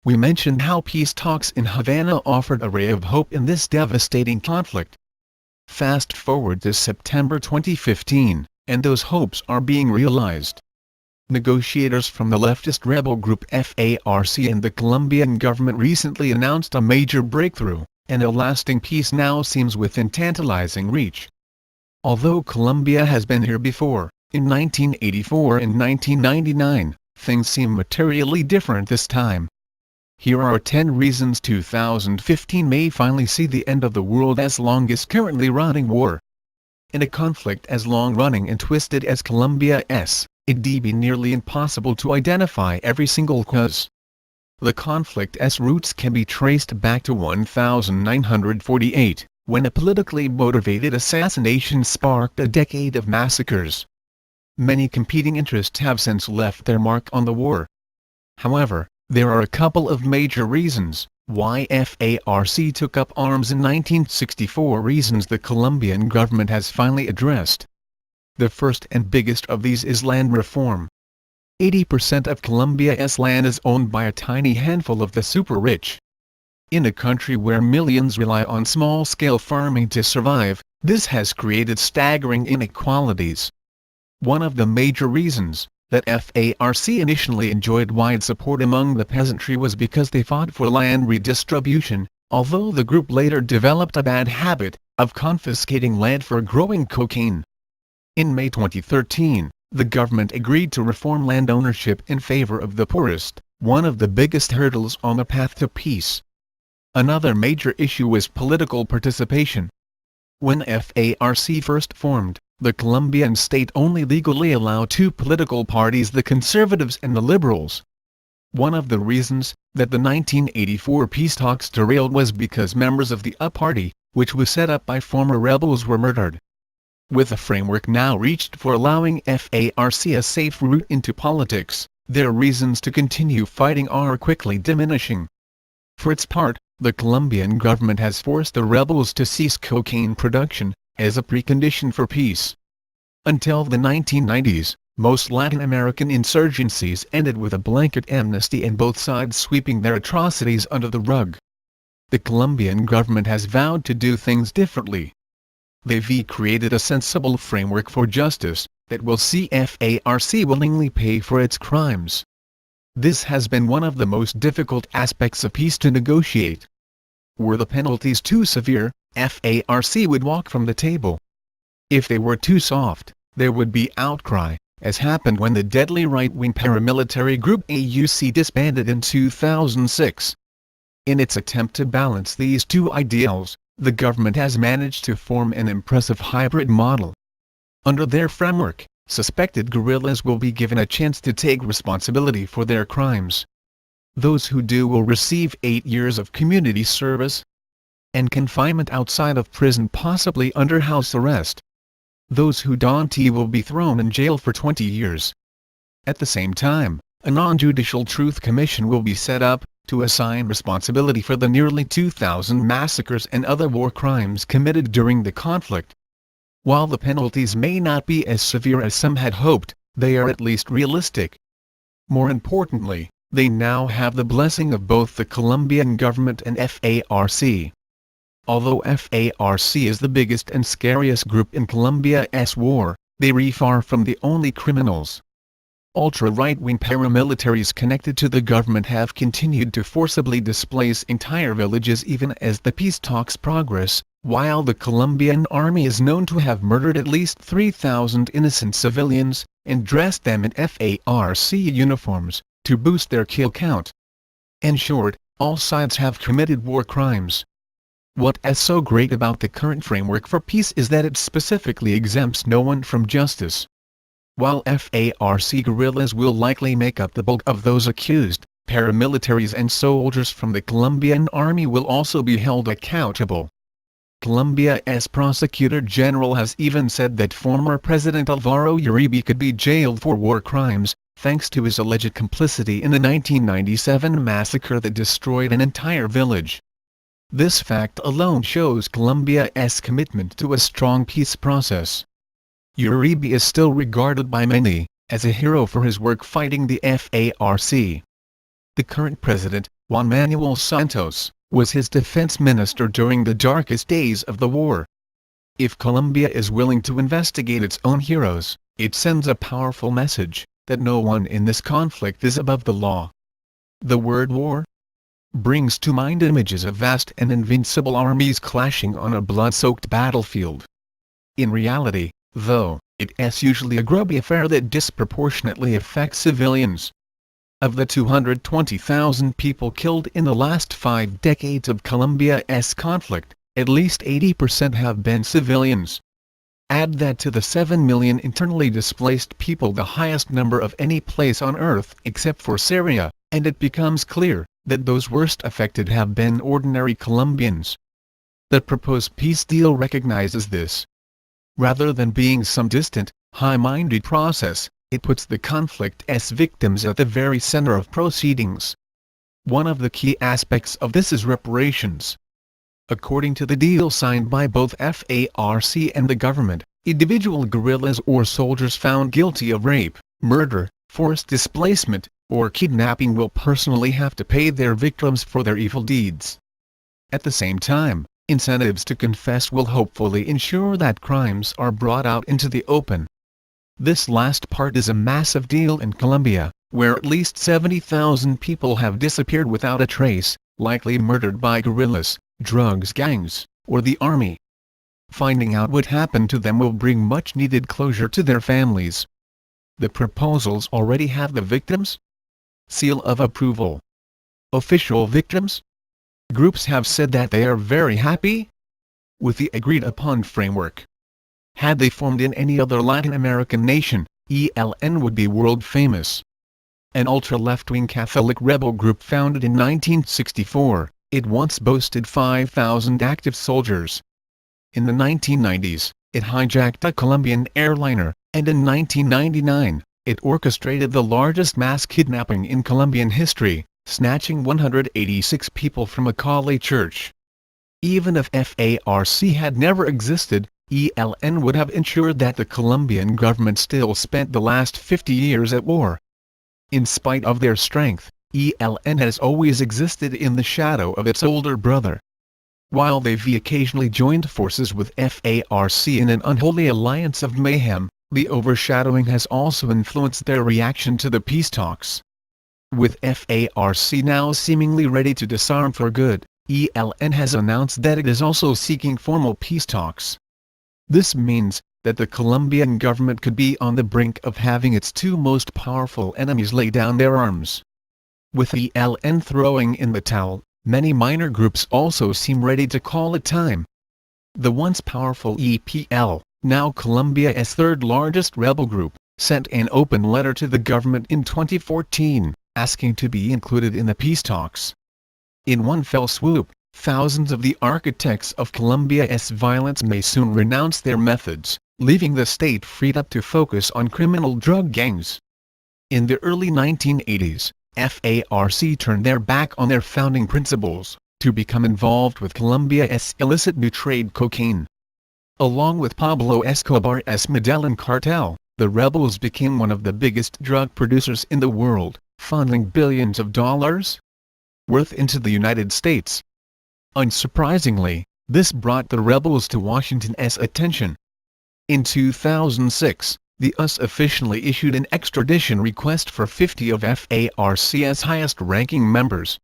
we mentioned how peace talks in Havana offered a ray of hope in this devastating conflict. Fast forward to September 2015, and those hopes are being realized. Negotiators from the leftist rebel group FARC and the Colombian government recently announced a major breakthrough, and a lasting peace now seems within tantalizing reach. Although Colombia has been here before, in 1984 and 1999, things seem materially different this time. Here are 10 reasons 2015 may finally see the end of the world's longest currently running war. In a conflict as long-running and twisted as Colombia's, it'd be nearly impossible to identify every single cause. The conflict's roots can be traced back to 1948, when a politically motivated assassination sparked a decade of massacres. Many competing interests have since left their mark on the war. However, there are a couple of major reasons why FARC took up arms in 1964, reasons the Colombian government has finally addressed. The first and biggest of these is land reform. 80% of Colombia's land is owned by a tiny handful of the super-rich. In a country where millions rely on small-scale farming to survive, this has created staggering inequalities. One of the major reasons that FARC initially enjoyed wide support among the peasantry was because they fought for land redistribution, although the group later developed a bad habit of confiscating land for growing cocaine. In May 2013, the government agreed to reform land ownership in favor of the poorest, one of the biggest hurdles on the path to peace. Another major issue was political participation. When FARC first formed, the Colombian state only legally allowed two political parties, the conservatives and the liberals. One of the reasons that the 1984 peace talks derailed was because members of the party, which was set up by former rebels, were murdered. With a framework now reached for allowing FARC a safe route into politics, their reasons to continue fighting are quickly diminishing. For its part, the Colombian government has forced the rebels to cease cocaine production, as a precondition for peace. Until the 1990s, most Latin American insurgencies ended with a blanket amnesty and both sides sweeping their atrocities under the rug. The Colombian government has vowed to do things differently. They've created a sensible framework for justice that will see FARC willingly pay for its crimes. This has been one of the most difficult aspects of peace to negotiate. Were the penalties too severe, FARC would walk from the table. If they were too soft, there would be outcry, as happened when the deadly right-wing paramilitary group AUC disbanded in 2006. In its attempt to balance these two ideals, the government has managed to form an impressive hybrid model. Under their framework, suspected guerrillas will be given a chance to take responsibility for their crimes. Those who do will receive 8 years of community service and confinement outside of prison, possibly under house arrest. Those who don't will be thrown in jail for 20 years. At the same time, a non-judicial truth commission will be set up to assign responsibility for the nearly 2,000 massacres and other war crimes committed during the conflict. While the penalties may not be as severe as some had hoped, they are at least realistic. More importantly, they now have the blessing of both the Colombian government and FARC. Although FARC is the biggest and scariest group in Colombia's war, they are far from the only criminals. Ultra-right-wing paramilitaries connected to the government have continued to forcibly displace entire villages even as the peace talks progress, while the Colombian army is known to have murdered at least 3,000 innocent civilians, and dressed them in FARC uniforms, to boost their kill count. In short, all sides have committed war crimes. What is so great about the current framework for peace is that it specifically exempts no one from justice. While FARC guerrillas will likely make up the bulk of those accused, paramilitaries and soldiers from the Colombian army will also be held accountable. Colombia's prosecutor general has even said that former President Álvaro Uribe could be jailed for war crimes, thanks to his alleged complicity in the 1997 massacre that destroyed an entire village. This fact alone shows Colombia's commitment to a strong peace process. Uribe is still regarded by many as a hero for his work fighting the FARC. The current president, Juan Manuel Santos, was his defense minister during the darkest days of the war. If Colombia is willing to investigate its own heroes, it sends a powerful message that no one in this conflict is above the law. The word war brings to mind images of vast and invincible armies clashing on a blood-soaked battlefield. In reality, though, it's usually a grubby affair that disproportionately affects civilians. Of the 220,000 people killed in the last 5 decades of Colombia's conflict, at least 80% have been civilians. Add that to the 7 million internally displaced people, the highest number of any place on earth except for Syria, and it becomes clear that those worst affected have been ordinary Colombians. The proposed peace deal recognizes this. Rather than being some distant, high-minded process, it puts the conflict's victims at the very center of proceedings. One of the key aspects of this is reparations. According to the deal signed by both FARC and the government, individual guerrillas or soldiers found guilty of rape, murder, forced displacement, or kidnapping will personally have to pay their victims for their evil deeds. At the same time, incentives to confess will hopefully ensure that crimes are brought out into the open. This last part is a massive deal in Colombia, where at least 70,000 people have disappeared without a trace, likely murdered by guerrillas, drugs gangs, or the army. Finding out what happened to them will bring much-needed closure to their families. The proposals already have the victims' seal of approval. Official victims' groups have said that they are very happy with the agreed-upon framework. Had they formed in any other Latin American nation, ELN would be world-famous. An ultra-left-wing Catholic rebel group founded in 1964, it once boasted 5,000 active soldiers. In the 1990s, it hijacked a Colombian airliner, and in 1999, it orchestrated the largest mass kidnapping in Colombian history, snatching 186 people from a Cali church. Even if FARC had never existed, ELN would have ensured that the Colombian government still spent the last 50 years at war. In spite of their strength, ELN has always existed in the shadow of its older brother. While they've occasionally joined forces with FARC in an unholy alliance of mayhem, the overshadowing has also influenced their reaction to the peace talks. With FARC now seemingly ready to disarm for good, ELN has announced that it is also seeking formal peace talks. This means that the Colombian government could be on the brink of having its two most powerful enemies lay down their arms. With ELN throwing in the towel, many minor groups also seem ready to call it time. The once powerful EPL, now Colombia's third-largest rebel group, sent an open letter to the government in 2014, asking to be included in the peace talks. In one fell swoop, thousands of the architects of Colombia's violence may soon renounce their methods, leaving the state freed up to focus on criminal drug gangs. In the early 1980s, FARC turned their back on their founding principles, to become involved with Colombia's illicit new trade cocaine. Along with Pablo Escobar's Medellin cartel, the rebels became one of the biggest drug producers in the world, funneling billions of dollars worth into the United States. Unsurprisingly, this brought the rebels to Washington's attention. In 2006, the US officially issued an extradition request for 50 of FARC's highest-ranking members.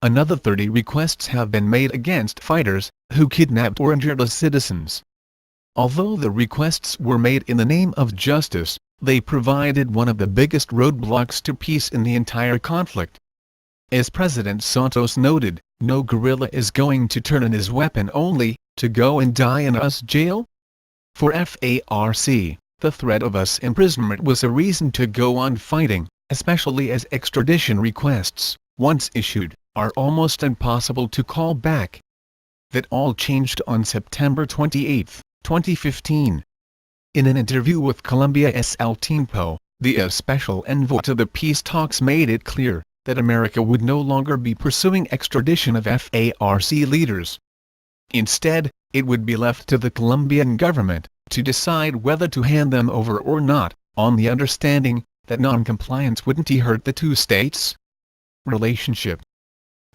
Another 30 requests have been made against fighters who kidnapped or injured US citizens. Although the requests were made in the name of justice, they provided one of the biggest roadblocks to peace in the entire conflict. As President Santos noted, no guerrilla is going to turn in his weapon only to go and die in US jail. For FARC, the threat of US imprisonment was a reason to go on fighting, especially as extradition requests, once issued, are almost impossible to call back. That all changed on September 28, 2015. In an interview with Colombia's El Tiempo, the special envoy to the peace talks made it clear that America would no longer be pursuing extradition of FARC leaders. Instead, it would be left to the Colombian government to decide whether to hand them over or not, on the understanding that non-compliance wouldn't hurt the two states' relationship.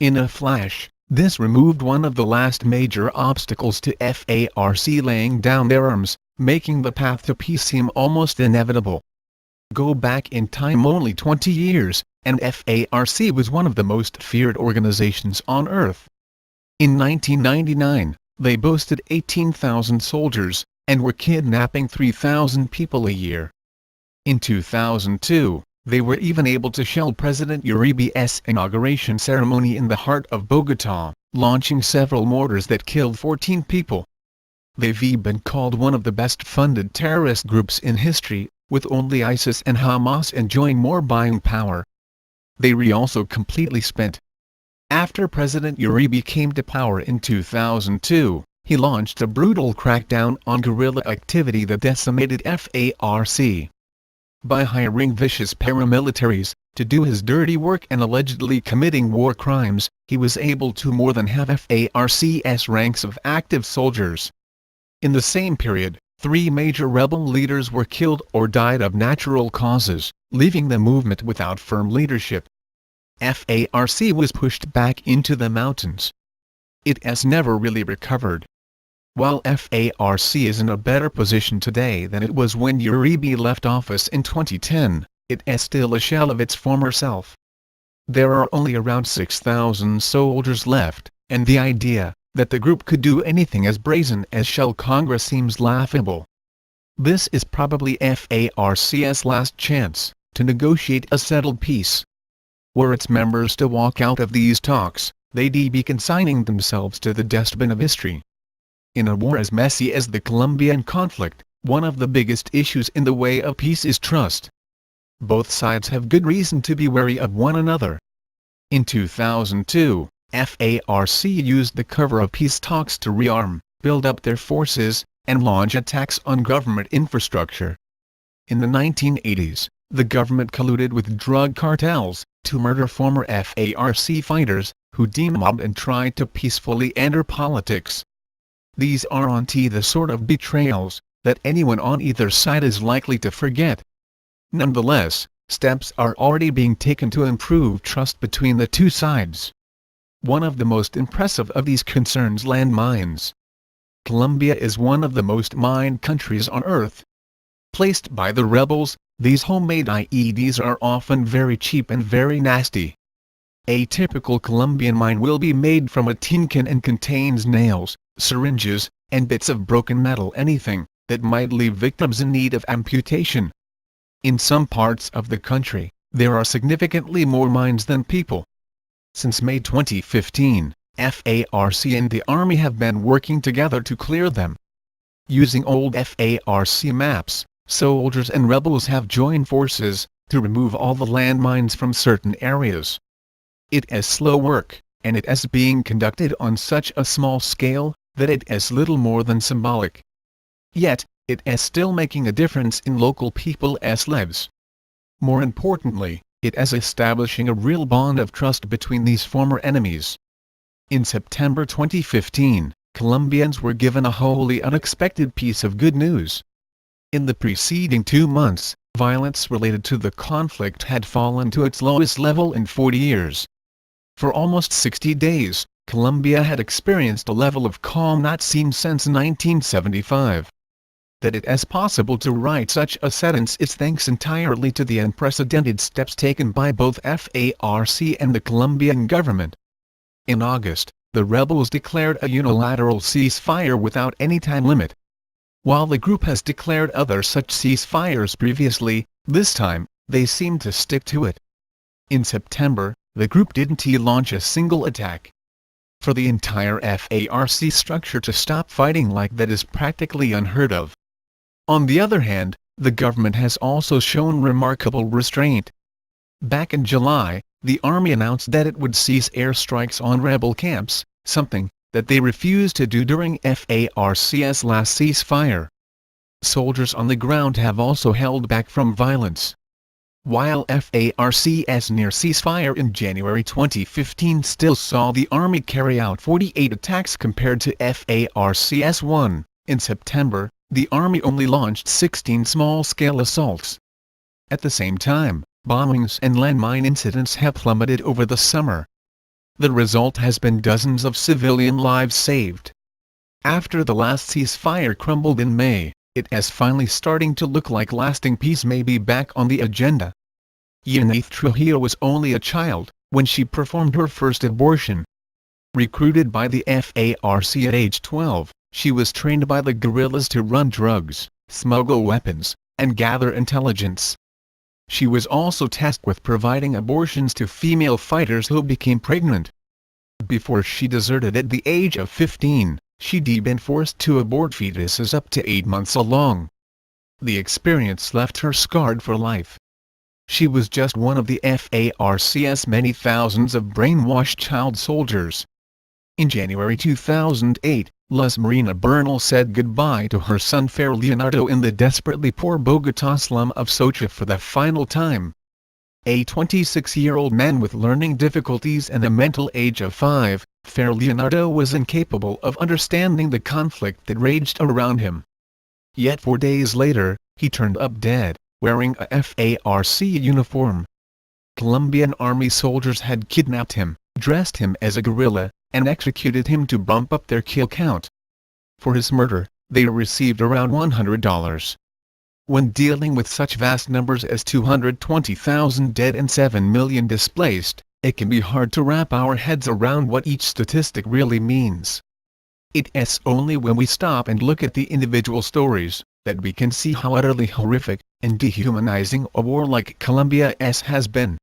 In a flash, this removed one of the last major obstacles to FARC laying down their arms, making the path to peace seem almost inevitable. Go back in time only 20 years, and FARC was one of the most feared organizations on earth. In 1999, they boasted 18,000 soldiers, and were kidnapping 3,000 people a year. In 2002, they were even able to shell President Uribe's inauguration ceremony in the heart of Bogotá, launching several mortars that killed 14 people. They've been called one of the best-funded terrorist groups in history, with only ISIS and Hamas enjoying more buying power. They were also completely spent. After President Uribe came to power in 2002, he launched a brutal crackdown on guerrilla activity that decimated FARC. By hiring vicious paramilitaries to do his dirty work and allegedly committing war crimes, he was able to more than halve FARC's ranks of active soldiers. In the same period, 3 major rebel leaders were killed or died of natural causes, leaving the movement without firm leadership. FARC was pushed back into the mountains. It has never really recovered. While FARC is in a better position today than it was when Uribe left office in 2010, it is still a shell of its former self. There are only around 6,000 soldiers left, and the idea that the group could do anything as brazen as shell Congress seems laughable. This is probably FARC's last chance to negotiate a settled peace. Were its members to walk out of these talks, they'd be consigning themselves to the dustbin of history. In a war as messy as the Colombian conflict, one of the biggest issues in the way of peace is trust. Both sides have good reason to be wary of one another. In 2002, FARC used the cover of peace talks to rearm, build up their forces, and launch attacks on government infrastructure. In the 1980s, the government colluded with drug cartels to murder former FARC fighters, who demobbed and tried to peacefully enter politics. These aren't the sort of betrayals that anyone on either side is likely to forget. Nonetheless, steps are already being taken to improve trust between the two sides. One of the most impressive of these concerns landmines. Colombia is one of the most mined countries on earth. Placed by the rebels, these homemade IEDs are often very cheap and very nasty. A typical Colombian mine will be made from a tin can and contains nails, syringes, and bits of broken metal, anything that might leave victims in need of amputation. In some parts of the country, there are significantly more mines than people. Since May 2015, FARC and the Army have been working together to clear them. Using old FARC maps, soldiers and rebels have joined forces to remove all the landmines from certain areas. It is slow work, and it is being conducted on such a small scale that it is little more than symbolic. Yet, it is still making a difference in local people's lives. More importantly, it is establishing a real bond of trust between these former enemies. In September 2015, Colombians were given a wholly unexpected piece of good news. In the preceding 2 months, violence related to the conflict had fallen to its lowest level in 40 years. For almost 60 days, Colombia had experienced a level of calm not seen since 1975. That it is possible to write such a sentence is thanks entirely to the unprecedented steps taken by both FARC and the Colombian government. In August, the rebels declared a unilateral ceasefire without any time limit. While the group has declared other such ceasefires previously, this time, they seem to stick to it. In September, the group didn't launch a single attack. For the entire FARC structure to stop fighting like that is practically unheard of. On the other hand, the government has also shown remarkable restraint. Back in July, the Army announced that it would cease airstrikes on rebel camps, something that they refused to do during FARC's last ceasefire. Soldiers on the ground have also held back from violence. While FARC's near ceasefire in January 2015 still saw the Army carry out 48 attacks compared to FARC's 1, in September, the Army only launched 16 small-scale assaults. At the same time, bombings and landmine incidents have plummeted over the summer. the result has been dozens of civilian lives saved. After the last ceasefire crumbled in May, it is finally starting to look like lasting peace may be back on the agenda. Yanith Trujillo was only a child when she performed her first abortion. Recruited by the FARC at age 12, she was trained by the guerrillas to run drugs, smuggle weapons, and gather intelligence. She was also tasked with providing abortions to female fighters who became pregnant. Before she deserted at the age of 15, she'd been forced to abort fetuses up to 8 months along. The experience left her scarred for life. She was just one of the FARC's many thousands of brainwashed child soldiers. In January 2008, Luz Marina Bernal said goodbye to her son Fer Leonardo in the desperately poor Bogotá slum of Socha for the final time. A 26-year-old man with learning difficulties and a mental age of 5, Fer Leonardo was incapable of understanding the conflict that raged around him. Yet 4 days later, he turned up dead, wearing a FARC uniform. Colombian army soldiers had kidnapped him, dressed him as a guerrilla, and executed him to bump up their kill count. For his murder, they received around $100. When dealing with such vast numbers as 220,000 dead and 7 million displaced, it can be hard to wrap our heads around what each statistic really means. It is only when we stop and look at the individual stories that we can see how utterly horrific and dehumanizing a war like Colombia's has been.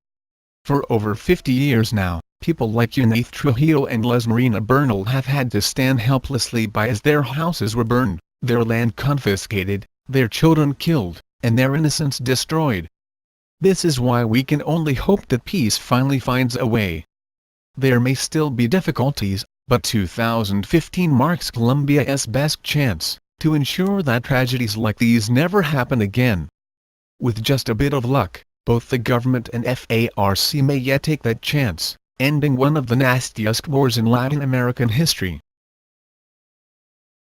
For over 50 years now, people like Yanith Trujillo and Luz Marina Bernal have had to stand helplessly by as their houses were burned, their land confiscated, their children killed, and their innocence destroyed. This is why we can only hope that peace finally finds a way. There may still be difficulties, but 2015 marks Colombia's best chance to ensure that tragedies like these never happen again. With just a bit of luck, both the government and FARC may yet take that chance, ending one of the nastiest wars in Latin American history.